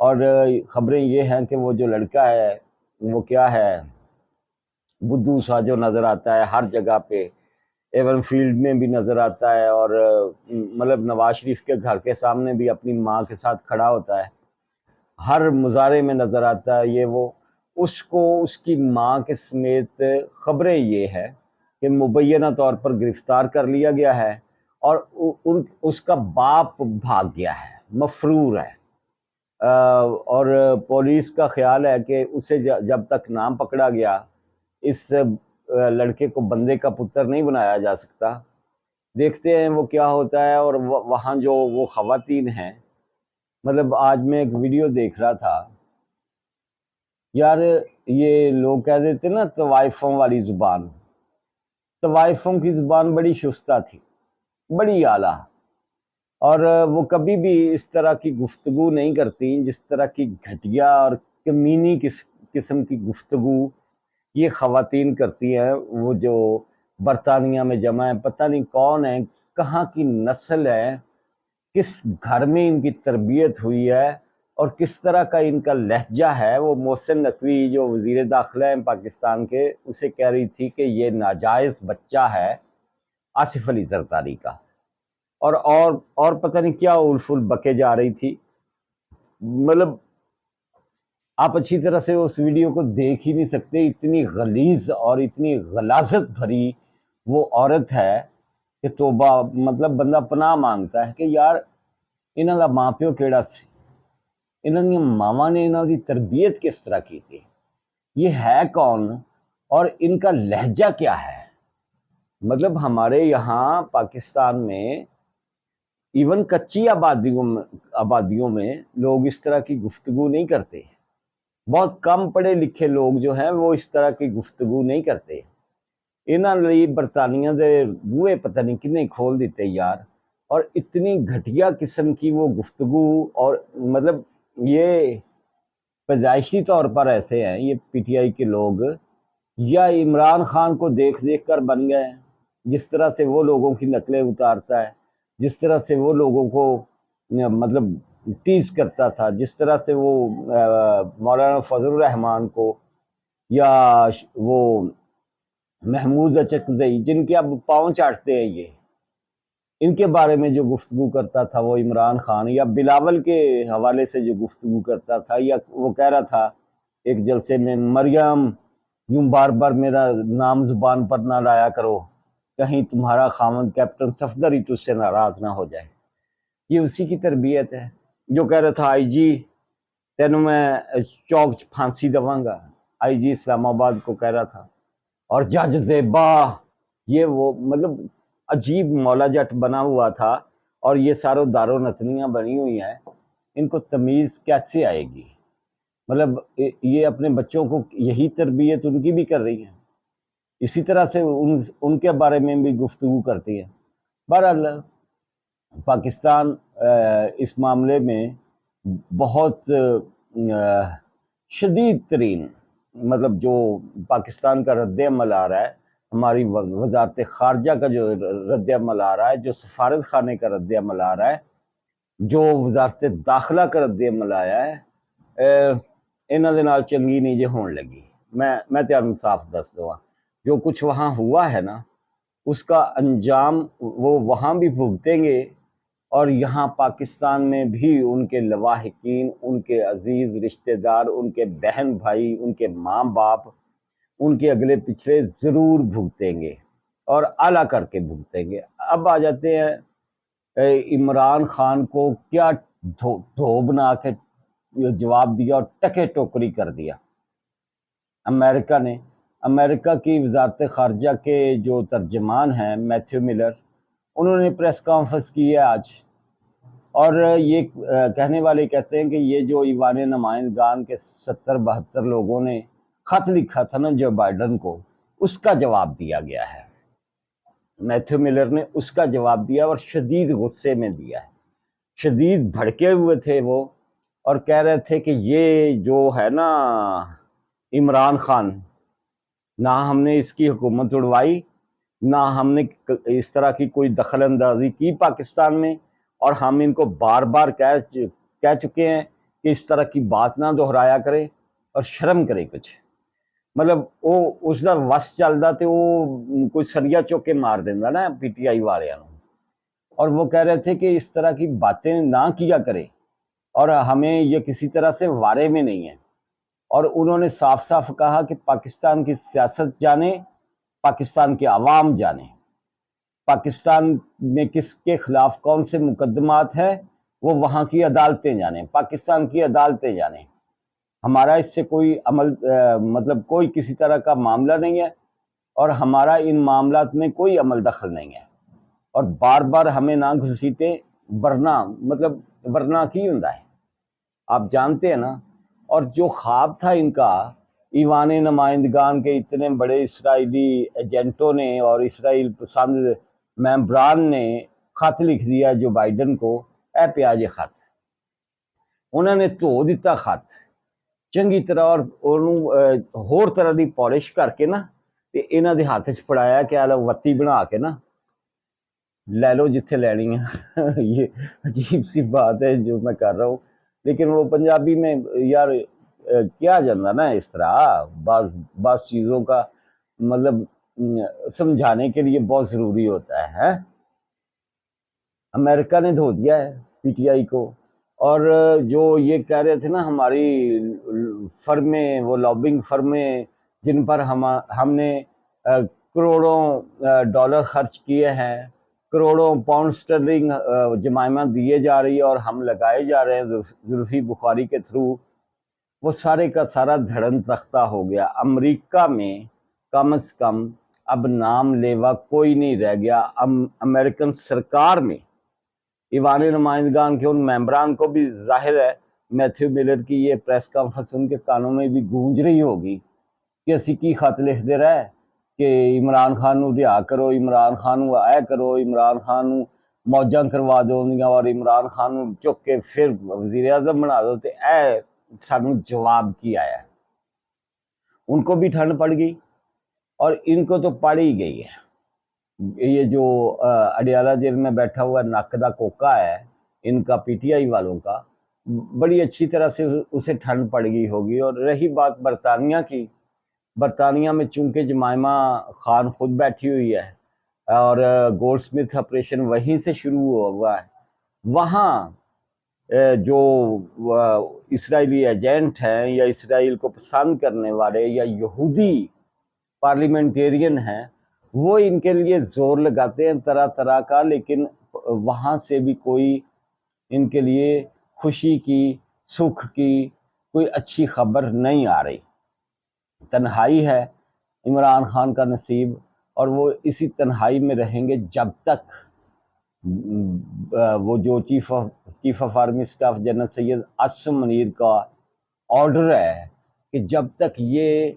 اور خبریں یہ ہیں کہ وہ جو لڑکا ہے وہ کیا ہے، بدھو سا جو نظر آتا ہے ہر جگہ پہ، ایون فیلڈ میں بھی نظر آتا ہے، اور مطلب نواز شریف کے گھر کے سامنے بھی اپنی ماں کے ساتھ کھڑا ہوتا ہے، ہر مظاہرے میں نظر آتا ہے یہ وہ۔ اس کو اس کی ماں کے سمیت خبریں یہ ہے کہ مبینہ طور پر گرفتار کر لیا گیا ہے، اور اس کا باپ بھاگ گیا ہے، مفرور ہے، اور پولیس کا خیال ہے کہ اسے جب تک نام پکڑا گیا اس لڑکے کو بندے کا پتر نہیں بنایا جا سکتا۔ دیکھتے ہیں وہ کیا ہوتا ہے۔ اور وہاں جو وہ خواتین ہیں، مطلب آج میں ایک ویڈیو دیکھ رہا تھا یار، یہ لوگ کہہ دیتے نا طوائفوں والی زبان، طوائفوں کی زبان بڑی شستہ تھی، بڑی اعلیٰ، اور وہ کبھی بھی اس طرح کی گفتگو نہیں کرتی جس طرح کی گھٹیا اور کمینی قسم کی گفتگو یہ خواتین کرتی ہیں۔ وہ جو برطانیہ میں جمع ہیں، پتہ نہیں کون ہیں، کہاں کی نسل ہے، کس گھر میں ان کی تربیت ہوئی ہے، اور کس طرح کا ان کا لہجہ ہے۔ وہ محسن نقوی جو وزیر داخلہ ہیں پاکستان کے، اسے کہہ رہی تھی کہ یہ ناجائز بچہ ہے آصف علی زرداری کا، اور پتہ نہیں کیا الفل بکے جا رہی تھی۔ مطلب آپ اچھی طرح سے اس ویڈیو کو دیکھ ہی نہیں سکتے، اتنی غلیظ اور اتنی غلاظت بھری وہ عورت ہے کہ توبہ، مطلب بندہ پناہ مانگتا ہے کہ یار انہاں دا ماں پیو کیڑا سی، انہاں دی ماواں نے انہاں دی تربیت کس طرح کی تھی، یہ ہے کون، اور ان کا لہجہ کیا ہے۔ مطلب ہمارے یہاں پاکستان میں ایون کچی آبادیوں میں لوگ اس طرح کی گفتگو نہیں کرتے، بہت کم پڑھے لکھے لوگ جو ہیں وہ اس طرح کی گفتگو نہیں کرتے۔ انہاں لئی برطانیہ دے بوئے پتہ نہیں کنے کھول دیتے یار، اور اتنی گھٹیا قسم کی وہ گفتگو، اور مطلب یہ پیدائشی طور پر ایسے ہیں یہ پی ٹی آئی کے لوگ، یا عمران خان کو دیکھ دیکھ کر بن گئے، جس طرح سے وہ لوگوں کی نقلیں اتارتا ہے، جس طرح سے وہ لوگوں کو مطلب ٹیز کرتا تھا، جس طرح سے وہ مولانا فضل الرحمان کو، یا وہ محمود اچکزئی جن کے اب پاؤں چاٹتے ہیں یہ، ان کے بارے میں جو گفتگو کرتا تھا وہ عمران خان، یا بلاول کے حوالے سے جو گفتگو کرتا تھا، یا وہ کہہ رہا تھا ایک جلسے میں، مریم یوں بار بار میرا نام زبان پر نہ لایا کرو، کہیں تمہارا خاوند کیپٹن صفدر ہی تجھ سے ناراض نہ ہو جائے۔ یہ اسی کی تربیت ہے۔ جو کہہ رہا تھا آئی جی تینوں میں چوک پھانسی دواں گا، آئی جی اسلام آباد کو کہہ رہا تھا، اور جج زیبا، یہ وہ مطلب عجیب مولا جٹ بنا ہوا تھا، اور یہ ساروں دارو نتنیاں بنی ہوئی ہیں، ان کو تمیز کیسے آئے گی؟ مطلب یہ اپنے بچوں کو یہی تربیت ان کی بھی کر رہی ہیں، اسی طرح سے ان کے بارے میں بھی گفتگو کرتی ہیں۔ بہرحال پاکستان اس معاملے میں بہت شدید ترین، مطلب جو پاکستان کا رد عمل آ رہا ہے، ہماری وزارت خارجہ کا جو رد عمل آ رہا ہے، جو سفارت خانے کا رد عمل آ رہا ہے، جو وزارت داخلہ کا رد عمل آیا ہے، انہاں دے نال چنگی نہیں جے ہون لگی۔ میں تیار صاف دس دواں، جو کچھ وہاں ہوا ہے نا، اس کا انجام وہ وہاں بھی بھگتیں گے، اور یہاں پاکستان میں بھی ان کے لواحقین، ان کے عزیز رشتہ دار، ان کے بہن بھائی، ان کے ماں باپ، ان کے اگلے پچھلے ضرور بھگتیں گے، اور اعلیٰ کر کے بھگتیں گے۔ اب آ جاتے ہیں عمران خان کو کیا دھو بنا کے جواب دیا اور ٹکے ٹوکری کر دیا امریکہ نے۔ امریکہ کی وزارت خارجہ کے جو ترجمان ہیں میتھیو ملر، انہوں نے پریس کانفرنس کی ہے آج، اور یہ کہنے والے کہتے ہیں کہ یہ جو ایوان نمائندگان کے 70-72 لوگوں نے خط لکھا تھا نا جو بائیڈن کو، اس کا جواب دیا گیا ہے۔ میتھیو ملر نے اس کا جواب دیا، اور شدید غصے میں دیا ہے، شدید بھڑکے ہوئے تھے وہ، اور کہہ رہے تھے کہ یہ جو ہے نا عمران خان، نہ ہم نے اس کی حکومت اڑوائی، نہ ہم نے اس طرح کی کوئی دخل اندازی کی پاکستان میں، اور ہم ان کو بار بار کہہ چکے ہیں کہ اس طرح کی بات نہ دہرایا کرے اور شرم کرے کچھ. مطلب وہ اس دا وس چلدا تے وہ کوئی سریا چوک کے مار دیندا نا پی ٹی آئی والوں. اور وہ کہہ رہے تھے کہ اس طرح کی باتیں نہ کیا کرے اور ہمیں یہ کسی طرح سے وارے میں نہیں ہے. اور انہوں نے صاف صاف کہا کہ پاکستان کی سیاست جانے، پاکستان کے عوام جانے، پاکستان میں کس کے خلاف کون سے مقدمات ہیں وہ وہاں کی عدالتیں جانیں، پاکستان کی عدالتیں جانیں. ہمارا اس سے کوئی عمل مطلب کوئی کسی طرح کا معاملہ نہیں ہے اور ہمارا ان معاملات میں کوئی عمل دخل نہیں ہے. اور بار بار ہمیں نہ گھسیٹیں ورنہ مطلب ورنہ کی ہوندا ہے آپ جانتے ہیں نا. اور جو خواب تھا ان کا، ایوان نمائندگان کے اتنے بڑے اسرائیلی ایجنٹوں نے اور اسرائیل پسند ممبران نے خط لکھ دیا جو بائیڈن کو، اے پیاج خط انہوں نے دھو دیتا خط چنگی طرح اور ہور طرح دی پالش کر کے نا تے انہاں دے ہاتھ چ پڑایا کہ آلو وتی بنا کے نا لے لو جتھے لینی ہے. یہ عجیب سی بات ہے جو میں کر رہا ہوں، لیکن وہ پنجابی میں یار کیا جانا نا اس طرح بعض چیزوں کا مطلب سمجھانے کے لیے بہت ضروری ہوتا ہے. امریکہ نے دھو دیا ہے پی ٹی آئی کو. اور جو یہ کہہ رہے تھے نا ہماری فرمیں، وہ لابنگ فرمیں جن پر ہم نے کروڑوں ڈالر خرچ کیے ہیں، کروڑوں پاؤنڈ سٹرلنگ جمائمہ دیے جا رہی ہے اور ہم لگائے جا رہے ہیں زلفی بخاری کے تھرو، وہ سارے کا سارا دھڑن تختہ ہو گیا. امریکہ میں کم از کم اب نام لیوا کوئی نہیں رہ گیا. امریکن سرکار میں ایوان نمائندگان کے ان ممبران کو بھی ظاہر ہے میتھیو ملر کی یہ پریس کانفرنس ان کے کانوں میں بھی گونج رہی ہوگی کہ اسی کی خط لکھ دے رہا ہے کہ عمران خان نو رہا کرو، عمران خان نو اے کرو، عمران خان نو موجاں کروا دو اور عمران خان نو چک کے پھر وزیر اعظم بنا دو. تے اے سانو جواب کی آیا ہے. ان کو بھی ٹھنڈ پڑ گئی اور ان کو تو پڑ ہی گئی ہے. یہ جو اڈیالہ جیل میں بیٹھا ہوا نک دا کوکا ہے ان کا پی ٹی آئی والوں کا، بڑی اچھی طرح سے اسے ٹھنڈ پڑ گئی ہوگی. اور رہی بات برطانیہ کی، برطانیہ میں چونکہ جمائمہ خان خود بیٹھی ہوئی ہے اور گولڈ سمتھ آپریشن وہیں سے شروع ہوا ہے، وہاں جو اسرائیلی ایجنٹ ہیں یا اسرائیل کو پسند کرنے والے یا یہودی پارلیمنٹیرین ہیں، وہ ان کے لیے زور لگاتے ہیں طرح طرح کا، لیکن وہاں سے بھی کوئی ان کے لیے خوشی کی، سکھ کی کوئی اچھی خبر نہیں آ رہی. تنہائی ہے عمران خان کا نصیب اور وہ اسی تنہائی میں رہیں گے جب تک وہ جو chief of army staff general Syed Asim Munir کا آرڈر ہے کہ جب تک یہ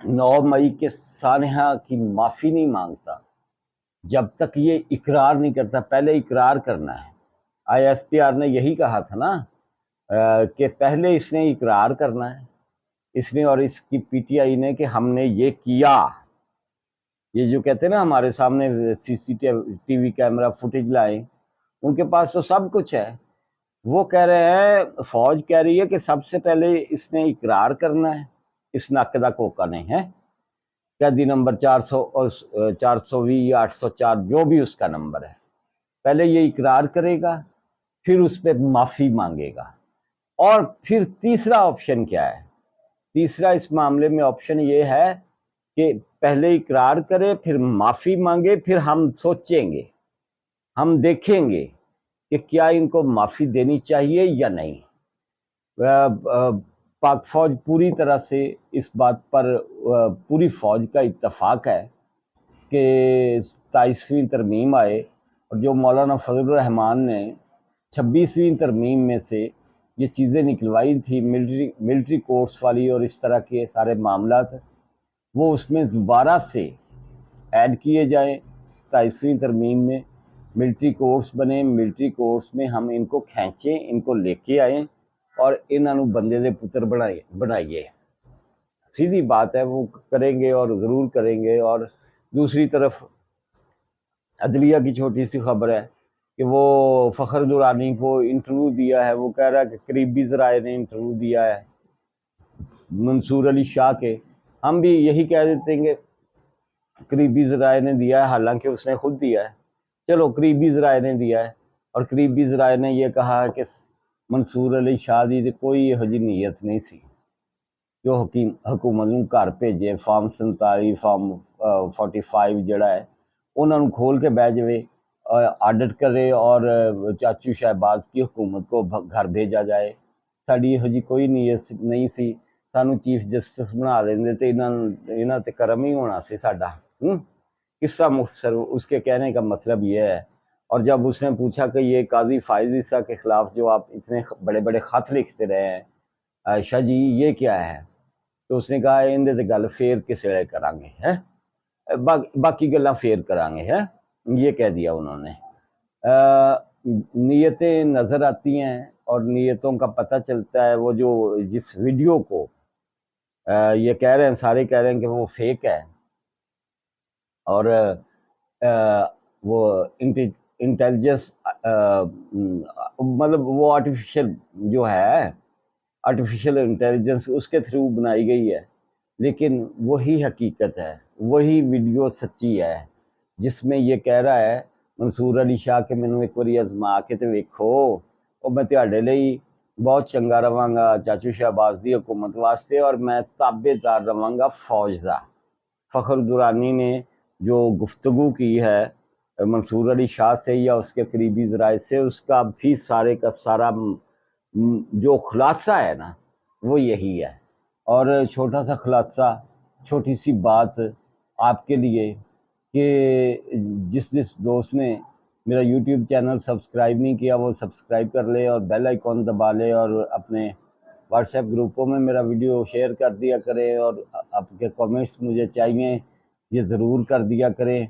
9 مئی کے سانحہ کی معافی نہیں مانگتا، جب تک یہ اقرار نہیں کرتا، پہلے اقرار کرنا ہے. آئی ایس پی آر نے یہی کہا تھا نا کہ پہلے اس نے اقرار کرنا ہے، اس نے اور اس کی پی ٹی آئی نے کہ ہم نے یہ کیا. یہ جو کہتے ہیں نا ہمارے سامنے C C T V camera footage لائیں، ان کے پاس تو سب کچھ ہے. وہ کہہ رہے ہیں، فوج کہہ رہی ہے کہ سب سے پہلے اس نے اقرار کرنا ہے، اس نقدہ کوکا نے ہے قیدی نمبر 420 یا 804 جو بھی اس کا نمبر ہے، پہلے یہ اقرار کرے گا پھر اس پہ معافی مانگے گا. اور پھر تیسرا آپشن کیا ہے؟ تیسرا اس معاملے میں آپشن یہ ہے کہ پہلے اقرار کرے پھر معافی مانگے، پھر ہم سوچیں گے، ہم دیکھیں گے کہ کیا ان کو معافی دینی چاہیے یا نہیں. پاک فوج پوری طرح سے اس بات پر پوری فوج کا اتفاق ہے کہ 27ویں ترمیم آئے اور جو مولانا فضل الرحمان نے 26ویں ترمیم میں سے یہ چیزیں نکلوائی تھی ملٹری کورٹس والی اور اس طرح کے سارے معاملات، وہ اس میں دوبارہ سے ایڈ کیے جائیں. 27ویں ترمیم میں ملٹری کورٹس بنے، ملٹری کورٹس میں ہم ان کو کھینچیں، ان کو لے کے آئیں اور انہوں بندے دے پتر بنائیے. سیدھی بات ہے، وہ کریں گے اور ضرور کریں گے. اور دوسری طرف عدلیہ کی چھوٹی سی خبر ہے کہ وہ فخر درانی کو انٹرویو دیا ہے، وہ کہہ رہا ہے کہ قریبی ذرائع نے انٹرویو دیا ہے منصور علی شاہ کے. ہم بھی یہی کہہ دیتے ہیں کہ قریبی ذرائع نے دیا ہے، حالانکہ اس نے خود دیا ہے. چلو قریبی ذرائع نے دیا ہے، اور قریبی ذرائع نے یہ کہا کہ منصور علی شاہ دی کوئی یہ جی نیت نہیں سی جو حکومت نوں گھر بھیجے. فارم 47 فارم 45 جڑا ہے انہوں نے کھول کے بہ جائے، آڈٹ کرے اور چاچو شہباز کی حکومت کو گھر بھیجا جائے. ساری یہ جی کوئی نیت نہیں سی. سانو چیف جسٹس بنا لیندے تے انہاں تے کرم ہی ہونا سی ساڈا. قصہ مختصر اس کے کہنے کا مطلب یہ ہے. اور جب اس نے پوچھا کہ یہ قاضی فائز عیسیٰ کے خلاف جو آپ اتنے بڑے بڑے خط لکھتے رہے ہیں شاہ جی یہ کیا ہے، تو اس نے کہا اندے تے گل فیر کس ویلے کران گے ہے، باقی گلاں فیر کران گے ہے، یہ کہہ دیا انہوں نے. نیتیں نظر آتی ہیں اور نیتوں کا پتہ چلتا ہے. وہ جو جس ویڈیو کو یہ کہہ رہے ہیں، سارے کہہ رہے ہیں کہ وہ فیک ہے اور وہ انٹیلیجنس مطلب وہ آرٹیفیشل جو ہے آرٹیفیشل انٹیلیجنس اس کے تھرو بنائی گئی ہے، لیکن وہی حقیقت ہے، وہی ویڈیو سچی ہے جس میں یہ کہہ رہا ہے منصور علی شاہ کہ مینوں ایک باری آزما کے تے ویکھو اور میں تہاڈے لئی بہت چنگا رہاں گا چاچو شہباز دی حکومت واسطے، اور میں تابع دار رہاں گا فوج دا. فخر درانی نے جو گفتگو کی ہے منصور علی شاہ سے یا اس کے قریبی ذرائع سے، اس کا بھی سارے کا سارا جو خلاصہ ہے نا وہ یہی ہے. اور چھوٹا سا خلاصہ، چھوٹی سی بات آپ کے لیے کہ جس دوست نے میرا یوٹیوب چینل سبسکرائب نہیں کیا وہ سبسکرائب کر لے اور بیل آئیکن دبا لے، اور اپنے واٹس ایپ گروپوں میں میرا ویڈیو شیئر کر دیا کرے، اور آپ کے کامنٹس مجھے چاہیے یہ ضرور کر دیا کریں.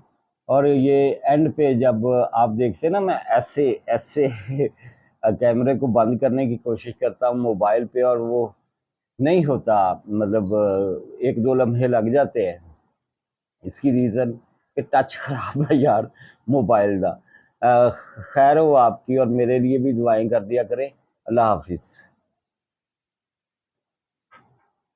اور یہ اینڈ پہ جب آپ دیکھتے نا میں ایسے کیمرے کو بند کرنے کی کوشش کرتا ہوں موبائل پہ اور وہ نہیں ہوتا، مطلب ایک دو لمحے لگ جاتے ہیں. اس کی ریزن کہ ٹچ خراب ہے یار موبائل کا. خیر ہو آپ کی، اور میرے لیے بھی دعائیں کر دیا کریں. اللہ حافظ.